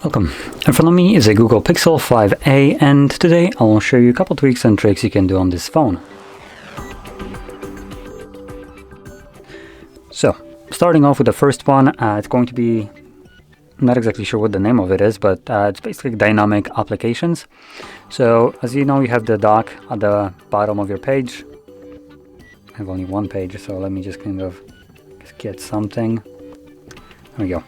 Welcome. In front of me is a Google Pixel 5a, and today I'll show you a couple tweaks and tricks you can do on this phone. So, starting off with the first one, it's going to be, I'm not exactly sure what the name of it is, but it's basically dynamic applications. So, as you know, you have the dock at the bottom of your page. I have only one page, so let me just kind of get something. There we go.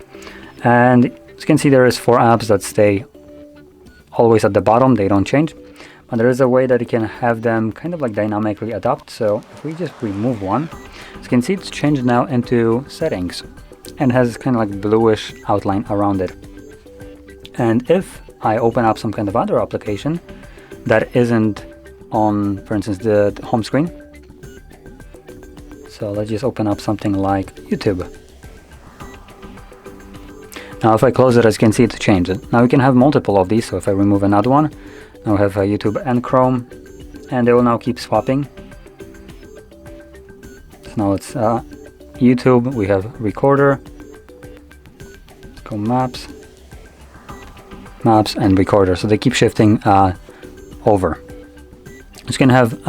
And as you can see, there is 4 apps that stay always at the bottom, they don't change. But there is a way that you can have them kind of like dynamically adapt. So if we just remove one, as you can see, it's changed now into settings and has kind of like bluish outline around it. And if I open up some kind of other application that isn't on, for instance, the home screen. So let's just open up something like YouTube. Now if I close it, as you can see, it's changed. Now we can have multiple of these, so if I remove another one, now we have YouTube and Chrome, and they will now keep swapping. So now it's YouTube, we have Recorder, let's go Maps, and Recorder, so they keep shifting over. You can have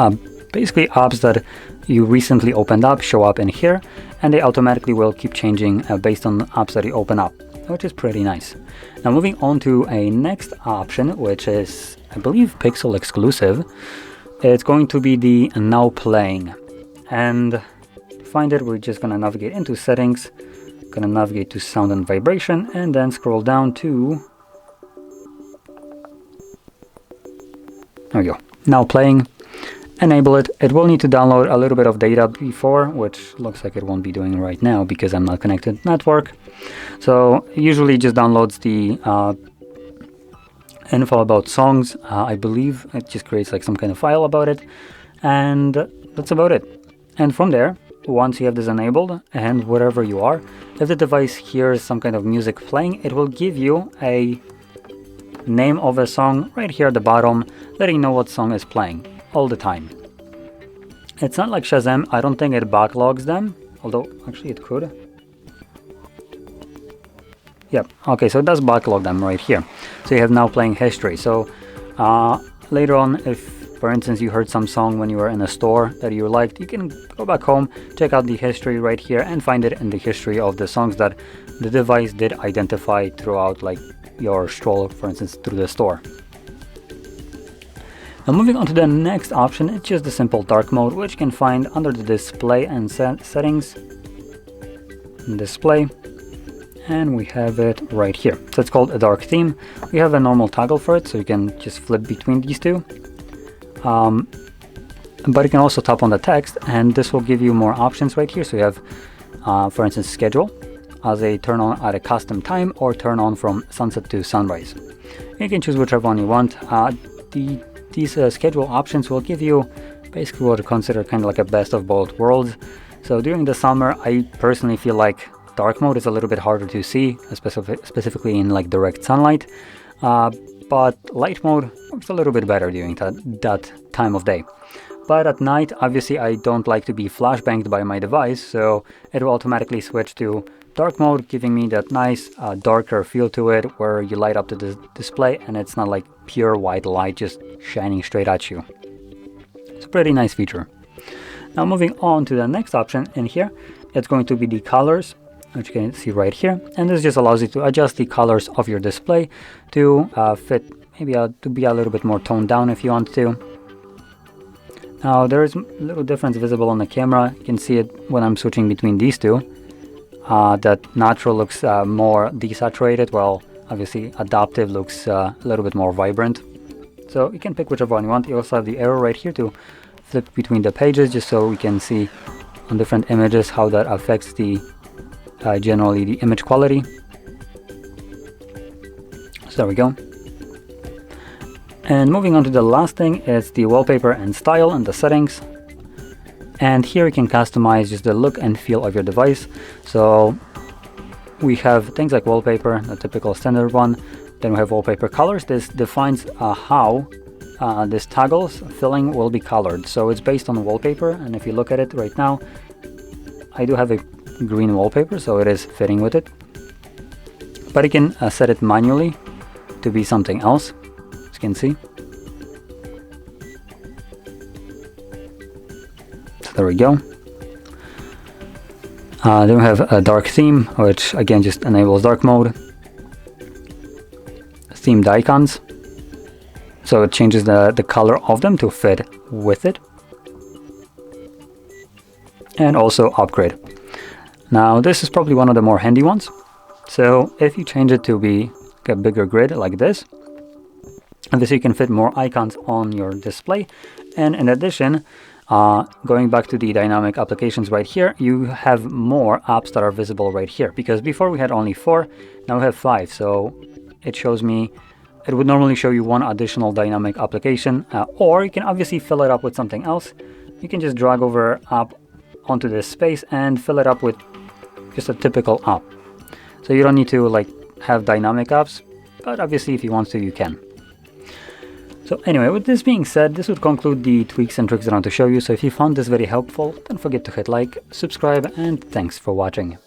basically apps that you recently opened up show up in here, and they automatically will keep changing based on apps that you open up, which is pretty nice. Now moving on to a next option, which is, I believe, Pixel exclusive. It's going to be the Now Playing. And to find it, we're just going to navigate into Settings, going to navigate to Sound and Vibration, and then scroll down to, there we go, Now Playing. Enable it. It will need to download a little bit of data before, which looks like it won't be doing right now because I'm not connected to network. So usually just downloads the info about songs. I believe it just creates like some kind of file about it, and that's about it. And from there, once you have this enabled and wherever you are, if the device hears some kind of music playing, it will give you a name of a song right here at the bottom, letting you know what song is playing all the time. It's not like Shazam. I don't think it backlogs them, although actually it could. Yep, okay, so it does backlog them right here. So you have Now Playing history. So later on, if for instance you heard some song when you were in a store that you liked, you can go back home, check out the history right here, and find it in the history of the songs that the device did identify throughout like your stroll, for instance, through the store. Now moving on to the next option, it's just the simple dark mode, which you can find under the display and settings, display, and we have it right here. So it's called a dark theme. We have a normal toggle for it, so you can just flip between these two. But you can also tap on the text, and this will give you more options right here. So you have, for instance, schedule as a turn on at a custom time, or turn on from sunset to sunrise. You can choose whichever one you want. These schedule options will give you basically what I consider kind of like a best of both worlds. So during the summer, I personally feel like dark mode is a little bit harder to see, specifically in like direct sunlight. But light mode works a little bit better during that time of day. But at night, obviously, I don't like to be flashbanged by my device, so it will automatically switch to dark mode, giving me that nice darker feel to it, where you light up the display and it's not like pure white light just shining straight at you. It's a pretty nice feature. Now moving on to the next option in here, it's going to be the colors, which you can see right here, and this just allows you to adjust the colors of your display to fit, maybe to be a little bit more toned down if you want to. Now there is a little difference visible on the camera. You can see it when I'm switching between these two. That natural looks more desaturated, while obviously adaptive looks a little bit more vibrant. So you can pick whichever one you want. You also have the arrow right here to flip between the pages, just so we can see on different images how that affects the generally the image quality. So there we go. And moving on to the last thing, is the wallpaper and style and the settings. And here you can customize just the look and feel of your device. So we have things like wallpaper, the typical standard one. Then we have wallpaper colors. This defines how this toggles filling will be colored. So it's based on wallpaper, and if you look at it right now, I do have a green wallpaper, so it is fitting with it. But you can set it manually to be something else, as you can see. So there we go. Then we have a dark theme, which again just enables dark mode. Themed icons, so it changes the color of them to fit with it. And also upgrade. Now this is probably one of the more handy ones. So if you change it to be a bigger grid like this, obviously you can fit more icons on your display. And in addition, going back to the dynamic applications right here, you have more apps that are visible right here, because before we had only 4, now we have 5. So it shows me, it would normally show you one additional dynamic application, or you can obviously fill it up with something else. You can just drag over app onto this space and fill it up with just a typical app. So you don't need to like have dynamic apps, but obviously if you want to, you can. So anyway, with this being said, this would conclude the tweaks and tricks that I want to show you. So if you found this very helpful, don't forget to hit like, subscribe, and thanks for watching.